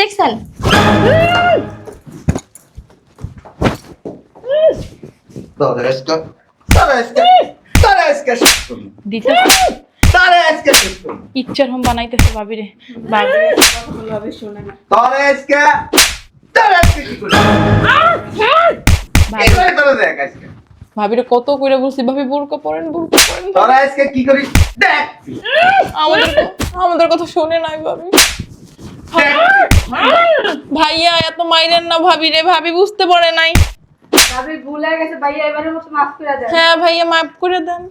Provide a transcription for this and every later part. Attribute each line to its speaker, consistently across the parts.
Speaker 1: দেখছেন
Speaker 2: ইচ্ছার হোম বানাইতেছে ভাবি রে। ভাবি
Speaker 3: শোনে না।
Speaker 2: ভাবিরে কত করে বলছি ভাবি বোরকা পরেন আমাদের কথা শোনে নাই ভাবি। ভাইয়া এত মাইরেন না ভাবি রে, ভাবি বুঝতে পারে নাই।
Speaker 3: ভাবি ভুলে গেছে, ভাইয়া এবারের মতো মাফ করে দেন।
Speaker 2: হ্যাঁ ভাইয়া মাফ করে দেন।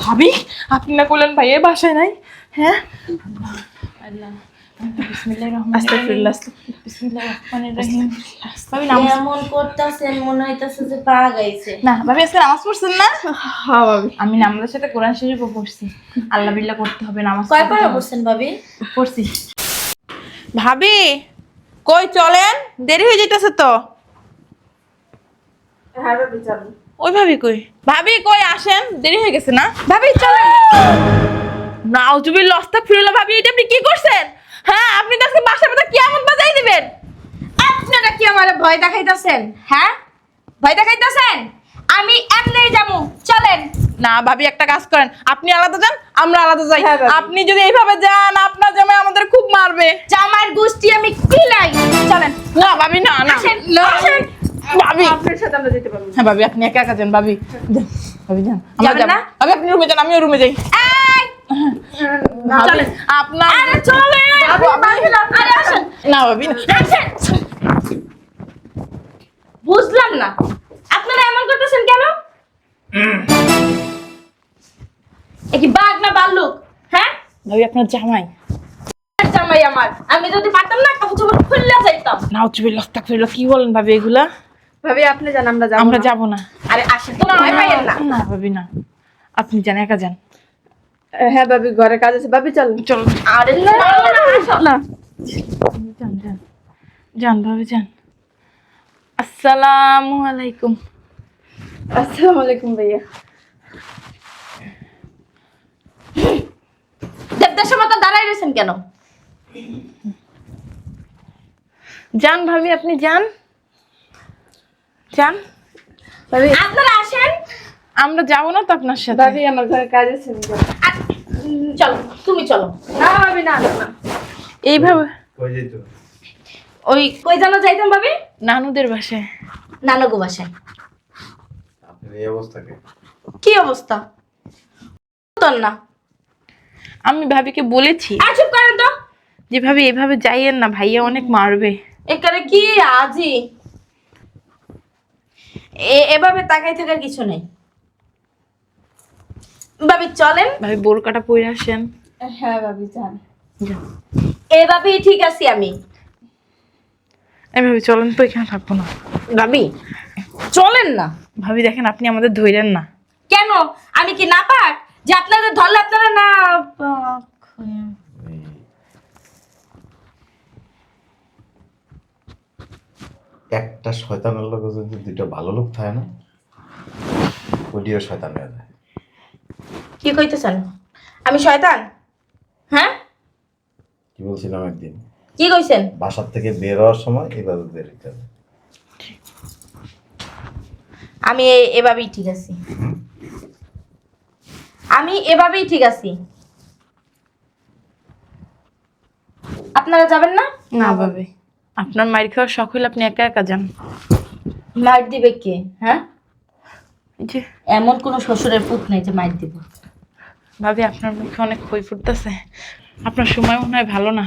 Speaker 2: ভাবি আপনি না বললেন ভাইয়া বাসায় নাই? হ্যাঁ আল্লাহ বিসমিল্লাহির রহমানির রহিম। বিসমিল্লাহির রহমানির রহিম। ভাবি নামাজ
Speaker 1: এমন করতেছেন মনে হইতাছে যে পা গাইছে।
Speaker 2: না ভাবি আজকে নামাজ পড়ছেন না?
Speaker 3: হ্যাঁ ভাবি।
Speaker 2: আমি নামাজের সাথে কোরআন শরীফও পড়ছি। আল্লাহ বিল্লাহ করতে হবে, নামাজ
Speaker 1: কয় পারা পড়ছেন ভাবি?
Speaker 2: পড়ছি। ভাবি কই চলেন, দেরি হয়ে যাইতেছে তো।
Speaker 3: হ্যাঁ ভাবি চলুন।
Speaker 2: ওই ভাবি কই? ভাবি কই আসেন, দেরি হয়ে গেছে না? ভাবি চলেন। নাউজুবিল্লাহ আস্তাগফিরুল্লাহ। ভাবি এটা আপনি কি করছেন? হ্যাঁ আপনি তো আজকে বাসার মধ্যে কিয়ামত বাজাই দিবেন।
Speaker 1: আপনারা কি আমারে ভয় দেখাইতাছেন? হ্যাঁ ভয় দেখাইতাছেন? আমি এমনিই যাবো, চলেন।
Speaker 2: না ভাবি একটা কাজ করেন, আপনি আলাদা যান আমরা আলাদা যাই।
Speaker 3: হ্যাঁ, ভাবি।
Speaker 2: আপনি যদি এইভাবে যান আপনার জামাই আমাদের খুব মারবে।
Speaker 1: জামার গোষ্ঠী আমি কিলাই, চলেন।
Speaker 2: না ভাবি না না
Speaker 1: আসেন,
Speaker 2: না।
Speaker 1: আসেন।
Speaker 2: ভাবি
Speaker 3: আপনার সাথে আমরা যেতে পারবো না।
Speaker 2: হ্যাঁ ভাবি আপনি একা একা যান। ভাবি যান, ভাবি যান, আমরা
Speaker 1: যাবেন
Speaker 2: যাব
Speaker 1: না?
Speaker 2: ভাবি। আপনি রুমে যান, আমিও রুমে যাই।
Speaker 1: এই
Speaker 2: ভাবি,
Speaker 1: চলেন।
Speaker 2: আপনার
Speaker 1: আরে চলেন। আরে আসেন,
Speaker 2: না ভাবি না।
Speaker 1: আসেন। বুঝলাম না আপনারা এমন করতেছেন কেন? এ কি বাঘ না ভাল্লুক? হ্যাঁ
Speaker 2: ভাবি আপনার জামাই।
Speaker 1: জামাই আমার, আমি যদি পারতাম না কাপড় চোপড় খুললে যাইতাম।
Speaker 2: নাউজুবিল্লাহ আস্তাগফিরুল্লাহ। কি বলেন ভাবি এগুলা?
Speaker 3: ভাবি আপনি যান, আমরা যাবো
Speaker 2: আমরা
Speaker 3: না।
Speaker 2: যাব না।
Speaker 1: আরে আসেন তো, ভয় পাইয়েন না।
Speaker 2: না ভাবি না, আপনি যান, একা যান।
Speaker 3: হ্যাঁ ভাবি ঘরে কাজ আছে, ভাবি চলুন।
Speaker 2: চলো
Speaker 1: আরে না আসো
Speaker 3: না
Speaker 2: যান যান যান ভাবি যান। আসসালামু আলাইকুম।
Speaker 3: আসসালামু আলাইকুম ভাইয়া।
Speaker 1: দেবদাসের মতো দাঁড়াই রয়েছেন কেন?
Speaker 2: যান ভাবি আপনি যান যান।
Speaker 3: ভাবি
Speaker 1: আপনারা আসেন।
Speaker 2: আমরা যাব না তো আপনার সাথে।
Speaker 3: ভাবি আমার ঘরে কাজ আছে, আমি যাবো।
Speaker 1: চলো তুমি চলো।
Speaker 3: না ভাবি না না, না।
Speaker 2: এইভাবে
Speaker 1: ওই কই যেন যাইতাম ভাবি?
Speaker 2: নানুদের বাসায়।
Speaker 1: নানগো বাসায়।
Speaker 4: আপনার এই অবস্থাকে
Speaker 1: কি অবস্থা? তোর না
Speaker 2: আমি ভাবিকে বলেছি
Speaker 1: চুপ করেন তো।
Speaker 2: যে ভাবি এভাবে যাইয়েন না, ভাইয়া অনেক মারবে।
Speaker 1: এখানে কি আজি এভাবে তাকাই থাকার কিছু নেই। ভাবি চলেন।
Speaker 2: ভাবি বোরকাটা পরে আসেন।
Speaker 3: হ্যাঁ ভাবি যান।
Speaker 2: যান।
Speaker 1: এভাবেই ঠিক আছি আমি।
Speaker 2: এই ভাবি চলেন তো, এখানে থাকবো না।
Speaker 1: ভাবি চলেন না।
Speaker 2: ভাবি দেখেন আপনি আমাদের ধইরেন না।
Speaker 1: কেন? আমি কি না পাক যে আপনাদের ধরলে আপনারা না পাক?
Speaker 4: একটা শয়তানের লোক যদি দুইটা ভালো লোক থাকে না, ওটিও শয়তান হয়ে যায়।
Speaker 1: কি কইতেছেন? আমি শয়তান? হ্যাঁ
Speaker 4: কি বলছিলাম একদিন,
Speaker 1: কি কইছেন?
Speaker 4: বাসার থেকে বের হওয়ার সময় এভাবে বের হইতে হবে।
Speaker 1: আমি এভাবেই ঠিক আছি। আমি এভাবেই ঠিক আছি। আপনারা যাবেন না?
Speaker 2: না ভাবি, আপনার মাইর খাওয়ার শখ হলে আপনি একা একা যান।
Speaker 1: মাইর দিবে কে? হ্যাঁ
Speaker 2: এই যে
Speaker 1: এমন কোন শ্বশুরের পুত নাই যে মাইর দিব।
Speaker 2: ভাবি আপনার মুখে অনেক খই ফুটতেছে, আপনার সময় মনে হয় ভালো না।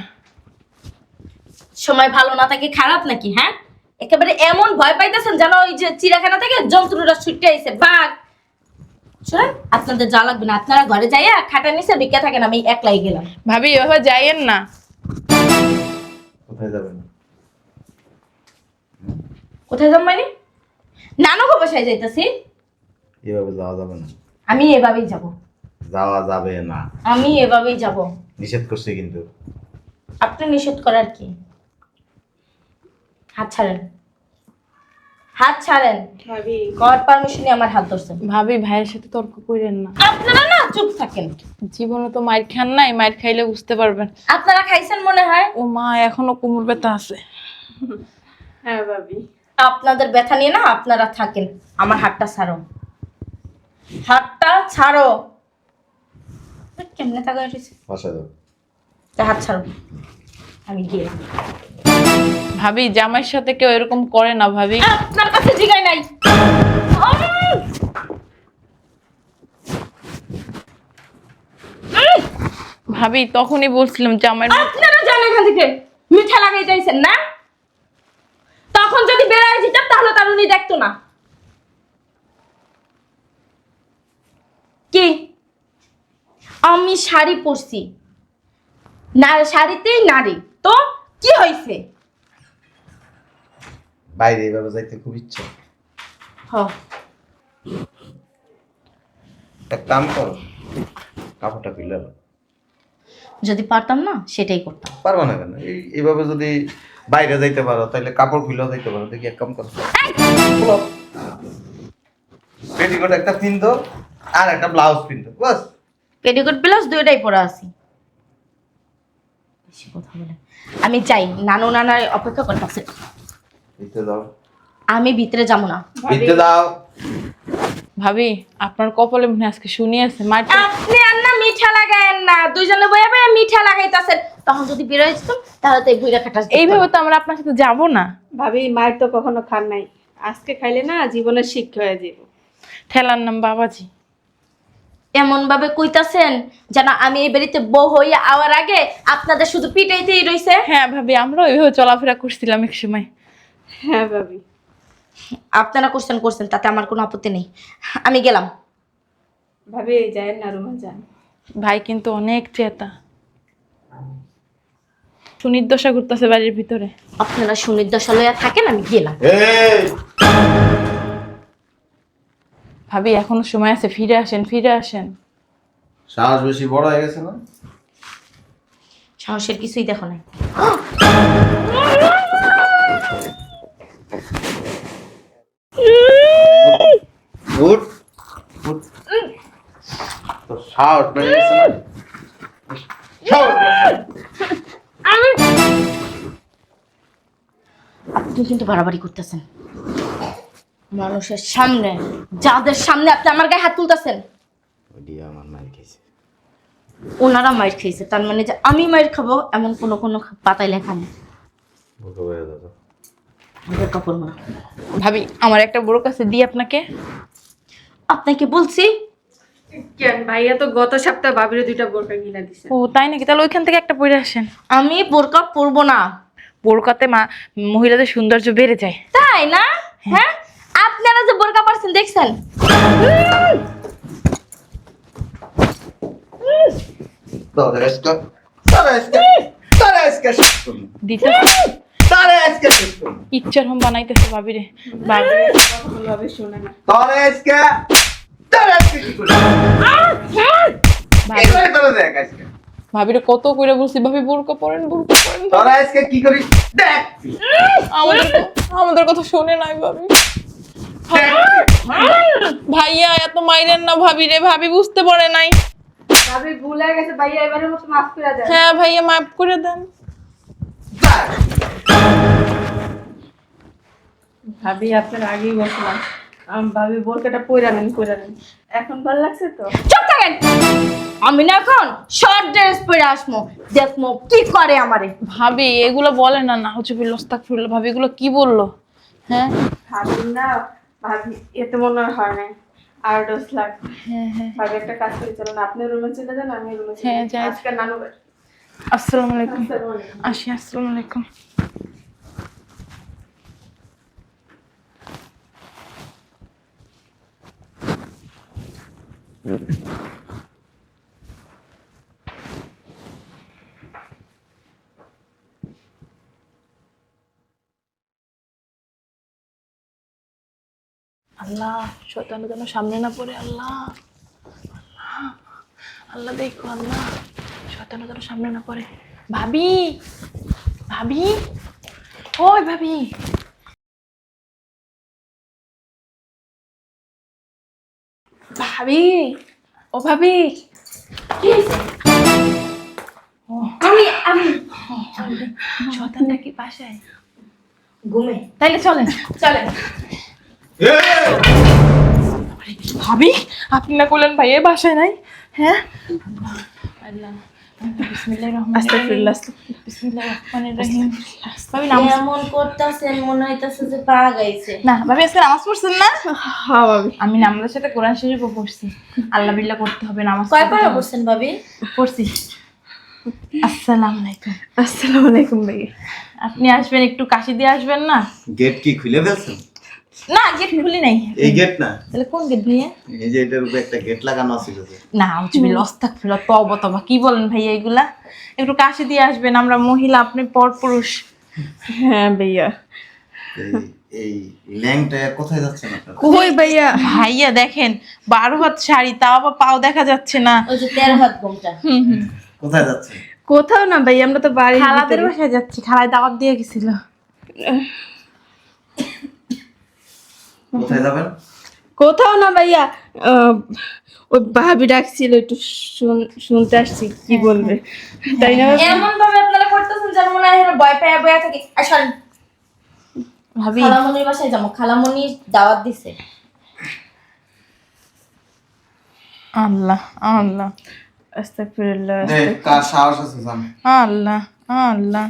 Speaker 1: সময় ভালো না থাকে খারাপ নাকি? হ্যাঁ একেবারে এমন ভয় পাইতেছেন যেন ওই যে চিড়িয়াখানা থেকে জন্তুটা ছুটে আইছে বাঘ। শুনেন আপনাদের যা লাগবে না, আপনারা ঘরে যাইয়া খাটা নিচে ভিক্ষা থাকেন, আমি একলাই গেলাম।
Speaker 2: ভাবি এভাবে যাইয়েন না।
Speaker 4: কোথায় যাবেন?
Speaker 1: কোথায় যাম মানে? নানু গো বাসায় যাইতাছি।
Speaker 4: এভাবে যাওয়া যাবে না।
Speaker 1: আমি এভাবেই যাব।
Speaker 4: যাওয়া যাবে না,
Speaker 1: আমি এভাবেই যাব।
Speaker 4: নিষেধ করছি কিন্তু।
Speaker 1: আপনি নিষেধ করার কি? হাত ছাড়েন, হাত ছাড়েন।
Speaker 3: ভাবি
Speaker 1: গড পারমিশনে আমার হাত ধরছেন।
Speaker 2: ভাবি ভাইয়ের সাথে তর্ক করেন না।
Speaker 1: আপনারা না চুপ থাকেন। থাকেন।
Speaker 2: জীবনে তো মার খান নাই, মার খাইলে বুঝতে পারবেন।
Speaker 1: আপনারা খাইছেন মনে হয়।
Speaker 2: ও মা, এখনো কোমর ব্যথা আছে।
Speaker 3: হ্যাঁ ভাবি।
Speaker 1: আপনাদের ব্যথা নিয়ে না আপনারা থাকেন, আমার হাতটা ছাড়ো, হাতটা ছাড়ো। কেমনে তাকায় রয়েছে?
Speaker 4: বাসায় যাও।
Speaker 1: হাত ছাড়ো, আমি গেলাম।
Speaker 2: ভাবি জামাইয়ের সাথে কেউ এরকম করে না ভাবি।
Speaker 1: আপনার কাছে জিগাই নাই।
Speaker 2: ভাবি তখনই বলছিলাম জামাইয়ের
Speaker 1: আপনারা জানেন এখান থেকে মিঠা লাগাই চাইছেন না? তখন যদি বেড়ায় যেতাম তাহলে তার উনি দেখতো না। কি আমি শাড়ি পরছি না, শাড়িতেই নারী, তো কি হয়েছে?
Speaker 4: বাইরে এইভাবে যাইতে খুব ইচ্ছা।
Speaker 1: হ,
Speaker 4: এক কাম করো, কাপড়টা খুলে নাও।
Speaker 1: যদি পারতাম না সেটাই করতাম।
Speaker 4: পারবো না কেন? এইভাবে যদি বাইরে যাইতে পারো তাহলে কাপড় খুলেও যাইতে পারো। দেখি এক কাম করো, পেটিকোট একটা পিনতো আর একটা ব্লাউজ পিনতো, বাস।
Speaker 1: পেটিকোট ব্লাউজ দুইটাই পরা আছি। বেশি কথা বলে আমি যাই, নানু নানার অপেক্ষা করতেছে।
Speaker 4: ভিতরে দাও,
Speaker 1: আমি ভিতরে যাবো না।
Speaker 4: ভিতরে দাও।
Speaker 2: ভাবি আপনার কপালে মনে হয় আজকে শুনি আছে মার।
Speaker 1: আপনি আর না মিঠা লাগায়েন না, দুইজনে বইয়া বইয়া মিঠা লাগাইতাছেন। তখন যদি বের হয়ে যেতাম তাহলে তো এই বুইরা খাটা।
Speaker 2: এইভাবে তো আমরা আপনার সাথে যাব না।
Speaker 3: ভাবি মায়ের তো কখনো খান নাই, আজকে খাইলে না জীবনের শিক্ষা হয়ে যাব।
Speaker 2: ঠেলার নাম বাবাজি।
Speaker 1: এমন ভাবে কইতাছেন যেন আমি এই বাড়িতে বউ হইয়া আওয়ার আগে আপনাদের শুধু পিটাইতেই রইছে।
Speaker 2: হ্যাঁ ভাবি, আমরা ওইভাবে চলাফেরা করছিলাম এক সময়।
Speaker 3: হ্যাঁ ভাবি।
Speaker 1: আপনারা করছেন করছেন, তাতে আমার কোনো আপত্তি নেই। আমি গেলাম।
Speaker 3: ভাবি যায়েন না, রুমে যান।
Speaker 2: ভাই কিন্তু অনেক চেতা, সুনির্দশা করতেছে বাড়ির ভিতরে।
Speaker 1: আপনারা সুনির্দশা লইয়া থাকেন, আমি গেলাম।
Speaker 4: এই
Speaker 2: ভাবি এখনো সময় আছে, ফিরে আসেন, ফিরে আসেন।
Speaker 4: সাহস বেশি বড় হয়ে গেছে না?
Speaker 1: সাহসের কিছুই দেখো নাই।
Speaker 4: উঠ, উঠ। তোর সাহস বেড়ে গেছে না? সাহস বেড়ে গেছে।
Speaker 1: আপনি কিন্তু বাড়াবাড়ি করতেছেন মানুষের সামনে, যাদের সামনে আপনি আমার গায়ে হাত তুলতেছেন।
Speaker 4: ওইদিকে আমার মার খেয়েছে।
Speaker 1: ওনারা মাইর খেয়েছে, তার মানে যে আমি মাইর খাবো এমন কোনো কোনো পাতায় লেখা নেই।
Speaker 4: বুকে বয়ে দাও।
Speaker 1: আমাদের কাপড় না।
Speaker 2: ভাবি আমার একটা বড় কাছে দিই আপনাকে।
Speaker 1: আপনাকে বলছি
Speaker 3: কেন ভাইয়া তো গত সপ্তাহে ভাবির দুইটা বোরকা কিনা দিছে।
Speaker 2: ও তাই নাকি? তাহলে ওইখান থেকে একটা পরে আসেন।
Speaker 1: আমি বোরকা পরবো না।
Speaker 2: বোরকাতে মহিলাদের সৌন্দর্য বেড়ে যায়।
Speaker 1: তাই না? হ্যাঁ, আপনারা যে বোরকা পরছেন দেখছেন?
Speaker 4: তোর আজকে তোর আজকে তোর আজকে শেষ করুন।
Speaker 2: দিতে
Speaker 4: তোর আজকে শেষ করুন।
Speaker 2: ইচ্ছার হোম বানাইতেছে ভাবিরে। ভাবি
Speaker 3: কথাগুলো ভাবি শুনে না।
Speaker 4: তোর আজকে কি করবি? কি করে তোর দেখ আজকে?
Speaker 2: ভাবিরে কত করে বলছি ভাবি বোরকা পরেন, বোরকা পরেন।
Speaker 4: তোর আজকে কি করিস দেখ।
Speaker 2: আমাদের আমাদের কথা শুনে নাই ভাবি। ভাইয়া এত মাইরেন না ভাবিরে, ভাবি বুঝতে পারে নাই।
Speaker 3: ভাবি ভুলে গেছে, ভাইয়া এবারের মতো মাফ করে দেন।
Speaker 2: হ্যাঁ ভাইয়া মাফ করে দেন।
Speaker 3: ভাবি আপনার আগেই বলছিলাম ভাবি বোরকাটা পইরা নেন, পইরা নেন। এখন ভালো লাগছে তো?
Speaker 1: চুপ থাকেন। আমি না এখন শর্ট ড্রেস পরে আসবো, দেখবো কি করে আমারে।
Speaker 2: ভাবি এগুলো বলে না, না হচ্ছে বিলস্তাকফিরুল্লাহ। ভাবি এগুলো কি বললো? হ্যাঁ
Speaker 3: ভাবি না, ভাবি এতে মনে হয় না, আর ডোজ লাগ।
Speaker 2: হ্যাঁ হ্যাঁ।
Speaker 3: ভাবি একটা কাজ করে চলুন, আপনি রুমে চলে যান, আমি রুমে চলে
Speaker 2: হ্যাঁ,
Speaker 3: যাই।
Speaker 2: যাই।
Speaker 3: আজকে নানু বাড়ি।
Speaker 2: আসসালামু আলাইকুম।
Speaker 3: আসসালামু আলাইকুম।
Speaker 2: আসি, আসসালামু আলাইকুম। আল্লাহ শয়তান যেন সামনে না পড়ে। আল্লাহ আল্লাহ আল্লাহ দেখো, আল্লাহ শয়তান যেন সামনে না পড়ে। ভাবি ভাবি, ওই ভাবি, ভাবি, ও ভাবি,
Speaker 1: কি হয়েছে? আমি আমি
Speaker 2: শয়তানটা কি বাসায়?
Speaker 1: ঘুমে।
Speaker 2: তাইলে চলেন।
Speaker 1: চলেন।
Speaker 2: ভাবি আপনি না বললেন ভাই এ বাসায় নাই? হ্যাঁ আল্লাহ বিসমিল্লাহির রহমানির
Speaker 3: আস্তাগফিরুল্লাহ।
Speaker 2: রহিম। বিসমিল্লাহির রহমানির রহিম। ভাবি নামাজ
Speaker 1: এমন করতেছেন মনে হইতাছে যে পা গাইছে।
Speaker 2: না ভাবি আজকে নামাজ পড়ছেন না?
Speaker 3: হ্যাঁ ভাবি।
Speaker 2: আমি নামাজের সাথে কোরআন শরীফও পড়ছি। আল্লাহ বিল্লাহ করতে হবে, নামাজ
Speaker 1: কয়
Speaker 2: পড়তে
Speaker 1: পারা
Speaker 2: হবে।
Speaker 1: পড়ছেন ভাবি?
Speaker 2: পড়ছি। আসসালামু আলাইকুম।
Speaker 3: আসসালামু আলাইকুম ভাইয়া।
Speaker 2: আপনি আসবেন, একটু কাশি দিয়ে আসবেন না?
Speaker 5: গেট কি খুলে ফেলছেন?
Speaker 2: না গেট খুলি নাই।
Speaker 5: এই গেট না,
Speaker 2: তাহলে কোন গেট ভাইয়া?
Speaker 5: এই যে এটার উপরে একটা গেট লাগানো ছিল যে।
Speaker 2: না উজবিল্লাহ আস্তাগফিরুল্লাহ তওবা তওবা, কি বলেন ভাইয়া এগুলা? একটু কাশি দিয়ে আসবেন, আমরা মহিলা আপনি পরপুরুষ।
Speaker 3: হ্যাঁ ভাইয়া।
Speaker 5: এই ল্যাংটা কোথায় যাচ্ছেন আপনারা?
Speaker 3: কই ভাইয়া?
Speaker 2: ভাইয়া দেখেন 12 হাত শাড়ি, তাও আবার পাও দেখা যাচ্ছে না।
Speaker 1: ওই যে 13 হাত বোমটা।
Speaker 5: কোথায় যাচ্ছেন?
Speaker 3: কোথাও না ভাইয়া, আমরা তো বাড়ির
Speaker 2: খালাদের
Speaker 3: ভিতরে।
Speaker 2: বাসায় যাচ্ছি, খালায় দাওয়াত দিয়ে গেছিল।
Speaker 5: কোথায় যাবেন?
Speaker 3: কোথাও না ভাইয়া, ওই ভাবি ডাকছিল, একটু শুনতে আসছি কি বলবে, তাই না ভাবি?
Speaker 1: এমন ভাবে আপনারা করতেছেন যেন মনে হয় এরা ভয় পেয়ে বয়া থাকে। আসেন
Speaker 2: ভাবি
Speaker 1: খালামণির বাসায় যাবো, খালামণি দাওয়াত দিছে।
Speaker 2: আল্লাহ আল্লাহ আস্তাগফিরুল্লাহ
Speaker 5: কার সাহস আছে জান?
Speaker 2: আল্লাহ আল্লাহ।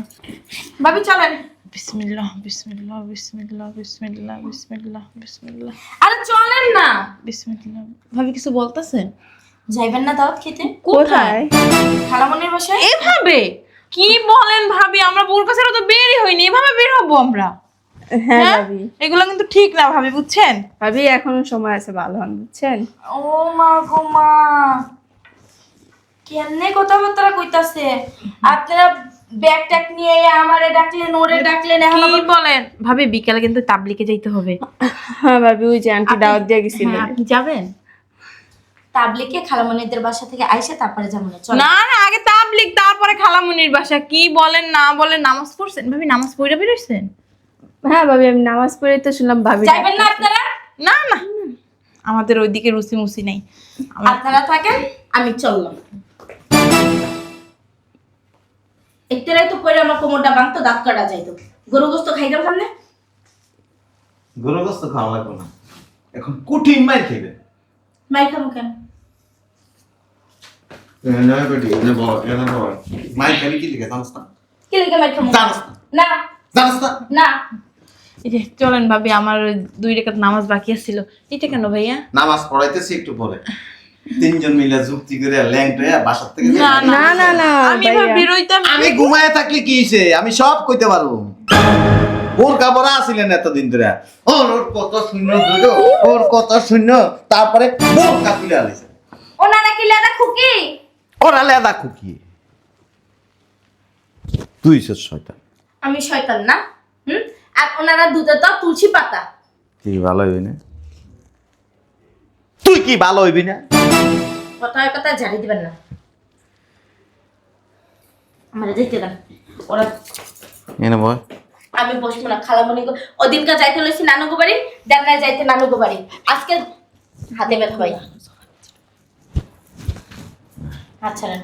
Speaker 1: ভাবি চলেন।
Speaker 2: বিসমিল্লাহ বিসমিল্লাহ বিসমিল্লাহ বিসমিল্লাহ বিসমিল্লাহ বিসমিল্লাহ
Speaker 1: আরে চলেন না।
Speaker 2: বিসমিল্লাহ। ভাবি কিছু বলতেছেন?
Speaker 1: যাইবেন না দাওয়াত খেতে?
Speaker 3: কোথায়?
Speaker 1: খালামণির বাসায়।
Speaker 2: এভাবে কি বলেন ভাবি? আমরা বোরকা ছাড়া তো বেরই হইনি, এভাবে বের হবো আমরা?
Speaker 3: হ্যাঁ
Speaker 2: হ্যাঁ?
Speaker 3: ভাবি।
Speaker 2: এগুলো কিন্তু ঠিক না ভাবি, বুঝছেন?
Speaker 3: ভাবি এখনো সময় আছে, ভালো হন, বুঝছেন?
Speaker 1: ও মা গো মা, কেমনে কথাবার্তা কইতাছে? আপনারা ব্যাগ ট্যাগ নিয়ে আমারে ডাকলেন, ওরে ডাকলেন, এখন
Speaker 2: কি
Speaker 1: আবার
Speaker 2: বলেন ভাবি? বিকালে কিন্তু তাবলিগে যাইতে হবে।
Speaker 3: হ্যাঁ ভাবি, ওই যে আন্টি দাওয়াত দিয়ে গেছিল।
Speaker 2: হ্যাঁ, আপনি যাবেন?
Speaker 1: তাবলিকে খালামণিদের বাসা থেকে আইসা তারপরে যাবো না। চল
Speaker 2: না না, আগে তাবলিগ তারপরে খালামুনির বাসা। কি বলেন না বলেন? নামাজ পড়ছেন ভাবি? নামাজ পড়ে বেরোইছেন?
Speaker 3: হ্যাঁ ভাবি, আমি নামাজ পড়ে তো শুনলাম ভাবি
Speaker 1: যাইবেন না আপনারা?
Speaker 2: না না, আমাদের ওইদিকে রুচি মুসি নেই।
Speaker 1: আপনারা থাকেন, আমি চললাম। একটারাই তো পরে আমার কোমরটা ভাঙতো, দাঁত কাটা যাইতো। গরু গোস্ত খাইতাম সামনে।
Speaker 5: গরু গোস্ত খাওয়া লাগবে না, এখন কঠিন মার খাইবে।
Speaker 1: মাই খামো কেন?
Speaker 5: মার খাবি কি লিখে জানাস না?
Speaker 1: কি লিখে মাই খামো?
Speaker 5: জানাস না?
Speaker 1: না
Speaker 5: জানাস না?
Speaker 1: না।
Speaker 2: এই যে চলেন ভাবি, আমার ওই 2 রাকাত নামাজ বাকি আছিল। এটা কেন ভাইয়া?
Speaker 5: নামাজ পড়াইতেছি একটু পরে, তিনজন মিলে যুক্তি করে ল্যাংটা বাসার থেকে
Speaker 2: না
Speaker 3: না না না
Speaker 2: আমি এবার
Speaker 3: ভাইয়া।
Speaker 2: বেরোইতাম।
Speaker 5: আমি ঘুমায় থাকলে কি হইছে? আমি সব কইতে পারবো। ওর কাপড় আসিলেন এতদিন ধরে, ওর কত শূন্য ধরো, ওর কত শূন্য, তারপরে বোর কাকুলে আলিছে
Speaker 1: ওনারা কি লেদা খুকি?
Speaker 5: ওরা লেদা খুকি। তুই সে শয়তান।
Speaker 1: আমি শয়তান না? আর ওনারা দুধে তো তুলসী পাতা।
Speaker 5: কি ভালো হইবি না? তুই কি ভালো হইবি না?
Speaker 1: কথায় কথায় ঝাড়ি দিবেন না। আমারে যেতে দেন। ওরা
Speaker 5: এনে বয়।
Speaker 1: আমি বসবো না। খালামণি ওদিনকার যাইতে লইছি নানুগো বাড়ি, ডান্নায় যাইতে নানুগো বাড়ি। আজকে হাতে ব্যথা ভাই। আচ্ছা না,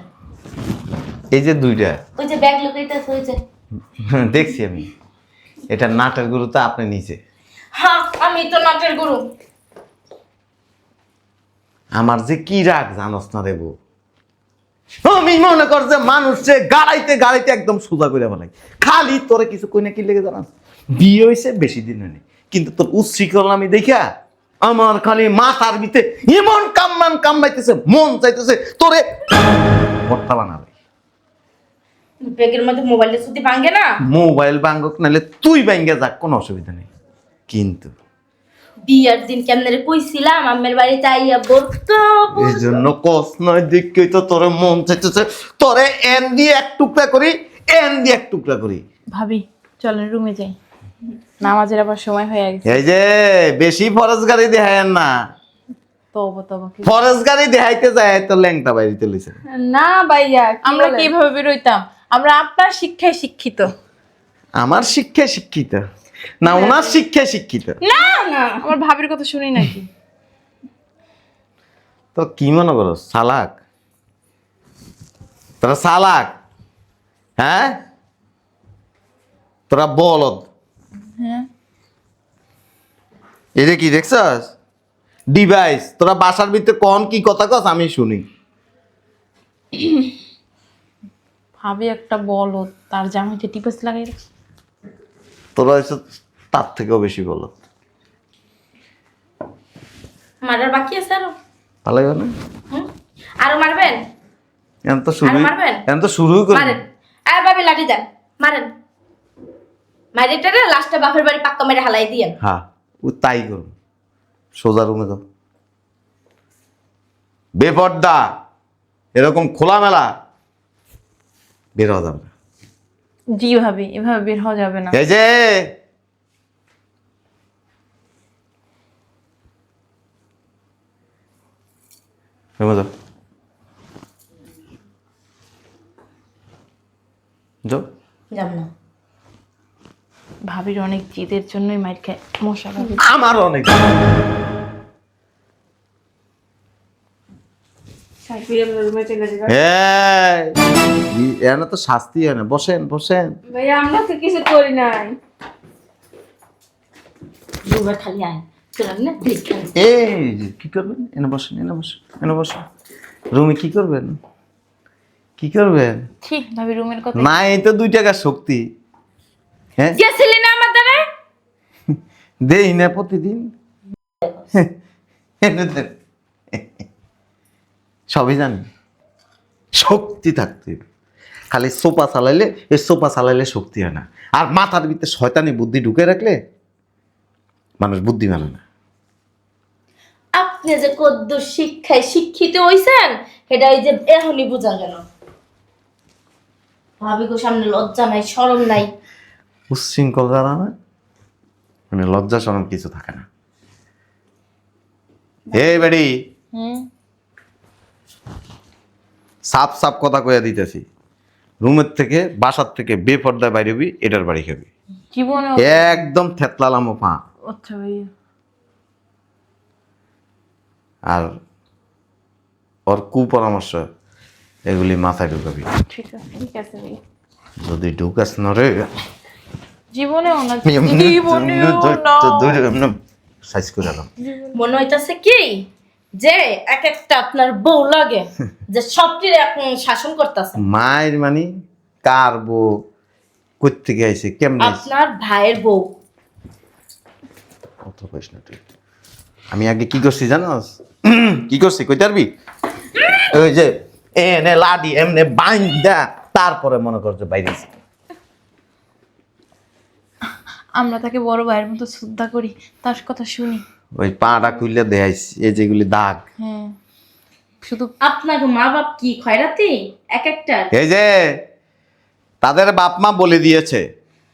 Speaker 5: এই যে দুইটা
Speaker 1: ওই যে ব্যাগ লুকাইতেছে ওই যে।
Speaker 5: দেখছি আমি, এটা নাটের গুরু তো আপনি নিচে।
Speaker 1: হ্যাঁ আমি তো নাটের গুরু।
Speaker 5: আমার যে কি রাগ জানোস না রে বউ। আমি মনে কর যে মানুষে গাড়াইতে গাড়াইতে একদম সোজা করে বলাই, খালি তোরে কিছু কই না কি লেগে জানাস। বিয়ে হয়েছে বেশি দিন হয়নি, কিন্তু তোর উচ্ছৃঙ্খল আমি দেখা আমার খালি মাথার ভিতরে এমন কামবাইতেছে, মন চাইতেছে তোরে ভর্তা বানাবে।
Speaker 1: ব্যাগের মধ্যে মোবাইলটা যদি ভাঙে না,
Speaker 5: মোবাইল ভাঙ্গক নাহলে তুই ভাঙ্গে যাক, কোনো অসুবিধা নেই। কিন্তু
Speaker 1: বিয়ার দিন কেমনে কইছিলাম আম্মের বাড়িতে আইয়া বলতো।
Speaker 5: এই জন্য কস নয় দেখই তো তোরে মন চাইতেছে তোরে এন দিয়ে এক টুকরা করি, এন দিয়ে এক টুকরা করি।
Speaker 2: ভাবি চলেন রুমে যাই, নামাজের আবার সময় হয়ে গেছে।
Speaker 5: এই যে বেশি ফরেজ গাড়ি দেখায়েন না,
Speaker 2: তওবা তওবা।
Speaker 5: ফরেজ গাড়ি দেখাইতে যায় তো ল্যাংটা বাইরে লিছে।
Speaker 3: না ভাইয়া,
Speaker 2: আমরা কিভাবে বেরোইতাম? আমরা আপনার শিক্ষায় শিক্ষিত।
Speaker 5: আমার শিক্ষায় শিক্ষিত না, ওনার শিক্ষায় শিক্ষিত।
Speaker 2: না না, আমার ভাবির কথা শুনি নাকি?
Speaker 5: তো কি মনে করো চালাক? তোরা চালাক, হ্যাঁ তোরা বলদ।
Speaker 2: হ্যাঁ
Speaker 5: এটা কি দেখছস ডিভাইস? তোরা বাসার ভিতরে কোন কি কথা কস আমি শুনি।
Speaker 2: ভাবি একটা বলো, তার জামাইতে টিপাস লাগাই রাখছে।
Speaker 5: তোরা হচ্ছে তার থেকেও বেশি বলদ।
Speaker 1: মারার বাকি আছে আরো?
Speaker 5: ভালো লাগে না?
Speaker 1: হুম? আরো মারবেন?
Speaker 5: এখন তো শুরুই,
Speaker 1: আর মারবেন?
Speaker 5: এখন তো শুরুই করি।
Speaker 1: মারেন। আর ভাবি লাঠি দেন, মারেন। মারিটারে লাস্টে বাপের বাড়ি পাক্কা মেরে হালাই দিয়েন।
Speaker 5: হ্যাঁ ও তাই করুন। সোজা রুমে যাও। বেপর্দা এরকম খোলামেলা বের হওয়া যাবে না।
Speaker 2: জি ভাবি, এভাবে বের হওয়া যাবে না।
Speaker 5: এই যে রুমে যাও, যাও।
Speaker 1: যাব না।
Speaker 2: ভাবির অনেক জিদের জন্যই মাইর খায় মশা ভাবি।
Speaker 5: আমার অনেক
Speaker 3: সাইফিয়া রুমে চলে যাবে।
Speaker 5: এখানে তো শাস্তি হয় না। বসেন বসেন।
Speaker 3: ভাইয়া আমরা তো কিছু করি নাই।
Speaker 1: দুবার খালি আয় চলেন না দেখেন।
Speaker 5: এই যে কি করবেন? এনে বসেন, এনে বসেন, এনে বসেন। রুমে কি করবেন? কি করবেন?
Speaker 2: ঠিক ভাবি রুমের কথা।
Speaker 5: না এই তো 2 টাকার শক্তি। হ্যাঁ
Speaker 1: গেছিলি না আমার দ্বারা?
Speaker 5: দেই না প্রতিদিন। এনে দেন। সবই জানি, শক্তি থাকতে হবে। খালি সোপা চালাইলে, এই সোপা চালাইলে শক্তি হয় না। আর মাথার ভিতরে শয়তানি বুদ্ধি ঢুকে রাখলে মানুষ বুদ্ধি মানে না।
Speaker 1: আপনি যে কদ্দু শিক্ষায় শিক্ষিত হইছেন সেটা এই যে এখনই বোঝা গেল। ভাবি গো সামনে লজ্জা নাই, শরম নাই।
Speaker 5: উচ্ছৃঙ্খল যারা না, মানে লজ্জা শরম কিছু থাকে না। এই বেড়ি
Speaker 2: হুম
Speaker 5: সাপ সাপ কথা কইয়া দিতেছি, রুমের থেকে বাসার থেকে বেপর্দায় বাইরে হবি, এটার বাড়ি খাবি।
Speaker 2: জীবনে।
Speaker 5: একদম থেতলালামো পা।
Speaker 2: আচ্ছা ভাইয়া।
Speaker 5: আর ওর কুপরামর্শ এগুলি মাথায় ঢুকাবি।
Speaker 2: ঠিক আছে ঠিক আছে ভাইয়া।
Speaker 5: যদি ঢুকাস না রে
Speaker 2: জীবনেও না, জীবনেও না।
Speaker 5: সাইজ করে দাও।
Speaker 1: মনে হইতাছে কি যে এক একটা আপনার বউ লাগে যে সবটির এখন শাসন করতেছে।
Speaker 5: মায়ের মানে কার বউ, কই থেকে আইছে, কেমনে আইছে?
Speaker 1: আপনার ভাইয়ের বউ।
Speaker 5: কত কইস না তুই। আমি আগে কি করছি জানোস? কি করছি কইতে পারবি? ওই যে এনে লাডি এমনে বাইন্দা তারপরে মনে কর যে বাইরে আইছে।
Speaker 2: আমরা তাকে বড় ভাইয়ের মতো শ্রদ্ধা করি, তার কথা শুনি।
Speaker 5: ওই পাটা খুললে দেখাইছি, এই যেগুলি দাগ।
Speaker 2: হ্যাঁ শুধু
Speaker 1: আপনার মা বাপ কি খয়রাতি এক একটা?
Speaker 5: এই যে তাদের বাপ মা বলে দিয়েছে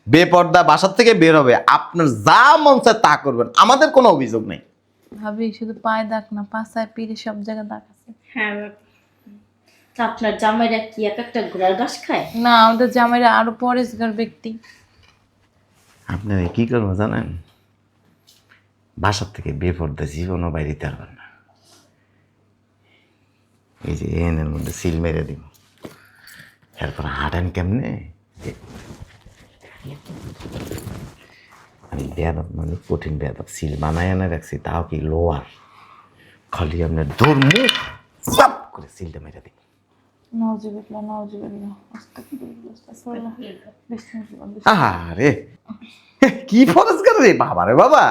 Speaker 5: বেপর্দা বাসার থেকে বের হবে, আপনার যা মন চায় তা করবেন, আমাদের কোনো অভিযোগ নেই।
Speaker 2: ভাবি শুধু পায়ে দাগ না, পাশায় পিঠে সব জায়গায় দাগ আছে।
Speaker 1: হ্যাঁ তা আপনার জামাইরা কি এক একটা ঘোড়ার ঘাস খায়?
Speaker 2: না, আমাদের জামাইরা আরো পরেশগার ব্যক্তি।
Speaker 5: আপনারা কি করবো জানেন? বাসার থেকে বেপর্দা জীবনও বাইরে পারবেন না। এই যে এনের মধ্যে সিল মেরে দিব, এরপর হাঁটেন কেমনে? আমি বেয়াদব মানে কঠিন বেয়াদব, সিল বানায় এনে রাখছি, তাও কি লোয়ার। খালি আপনার ধর্ম সাপ করে সিলটা মেরে দিব।
Speaker 2: নাউজুবিল্লাহ নাউজুবিল্লাহ আস্তাগফিরুল্লাহ আস্তাগফিরুল্লাহ বিসমিল্লাহ।
Speaker 5: আরে কি ফরজ করে রে বাবা রে বাবা।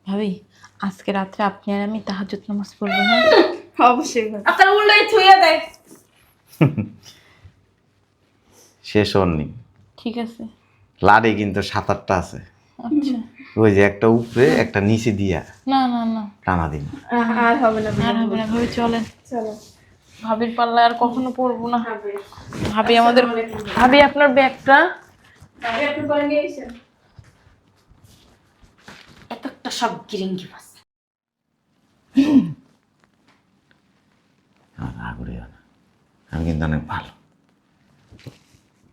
Speaker 2: ভাবি আজকে রাত্রে আপনি আর আমি তাহাজ্জুদ নামাজ পড়বো, হ্যাঁ?
Speaker 3: অবশ্যই ভাই।
Speaker 1: আপনার উল্লাই ছুঁয়ে দেয়।
Speaker 5: শেষ হননি,
Speaker 2: ঠিক আছে।
Speaker 5: লাড়ি কিন্তু 7-8টা আছে।
Speaker 2: আচ্ছা।
Speaker 5: ওই যে একটা উপরে একটা নিচে দিয়া
Speaker 2: না না না,
Speaker 5: টানা দিন।
Speaker 3: আর হবে না
Speaker 2: আর হবে না ভাবি, চলেন।
Speaker 3: চলো।
Speaker 2: ভাবির পাল্লা আর কখনো পড়বো না। ভাবি আমাদের, ভাবি আপনার ব্যাগটা।
Speaker 3: ভাবি আপনি করে নিয়ে এসেছেন।
Speaker 1: এক একটা সব গিরিঙ্গি বাস।
Speaker 5: আমি কিন্তু অনেক ভালো।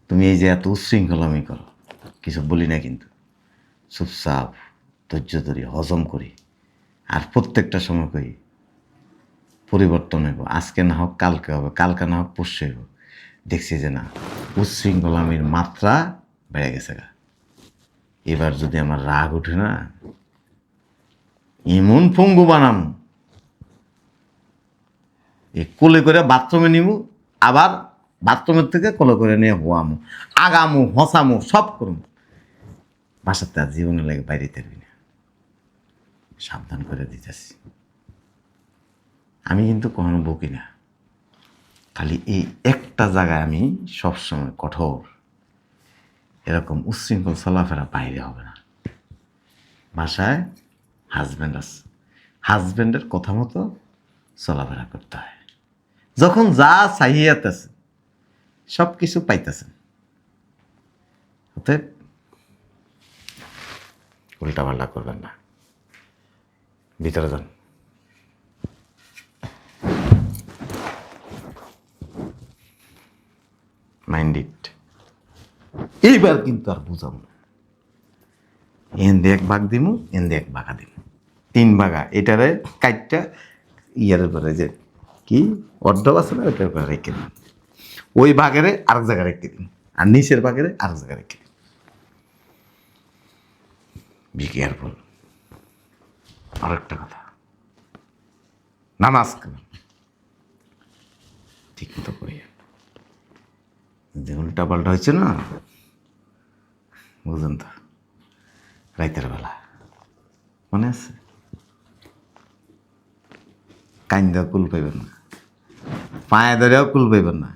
Speaker 5: তুমি এই যে এত উচ্ছৃঙ্খলামি করো, কিছু বলি না, কিন্তু চুপচাপ ধৈর্য ধরি, হজম করি। আর প্রত্যেকটা সময় করি পরিবর্তন হইব, আজকে না হোক কালকে হবে, কালকে না হোক পরশু হইব। দেখছি যে না, উচ্ছৃঙ্খলামির মাত্রা বেড়ে গেছে গা। এবার যদি আমার রাগ উঠে না, এমন পঙ্গু বানাম, এই কোলে করে বাথরুমে নিব, আবার বাথরুমের থেকে কোলে করে নিয়ে হোয়ামু, আগামু, হসামু, সব করুন। বাসাতে আর জীবনে লেগে বাইরে থাকবি না, সাবধান করে দিতেছি। আমি কিন্তু কখনো বকি না, খালি এই একটা জায়গায় আমি সবসময় কঠোর। এরকম উচ্ছৃঙ্খল চলাফেরা বাইরে হবে না। বাসায় হাজব্যান্ড আছে, হাজব্যান্ডের কথা মতো চলাফেরা করতে হয়। যখন যা চাহিয়াতেছে সব কিছু পাইতেছেন, অতএব উল্টাপাল্টা করবেন না। ভিতরে যান। Mind it. এইবার কিন্তু আর বুঝাবো না। এন্দে এক ভাগ দিমু, এন্দে এক ভাগা দিমু, 3 ভাগা। এটারে কাইটটা ইয়ার উপরে যে কি অর্ধব আছে না, ওইটার উপরে রেখে দিন। ওই ভাগেরে আরেক জায়গায় রেখে দিন, আর নিচের ভাগেরে আরেক জায়গায় রেখে দিন। Be careful. আরেকটা কথা, নামাজ কালাম ঠিক মতো করিয়া। যে উল্টা পাল্টা হয়েছে না, বুঝুন তো, রাইতের বেলা মনে আছে, কাইন্দা কুল পাইবেন না, পায়ে ধরেও কুল পাইবেন না,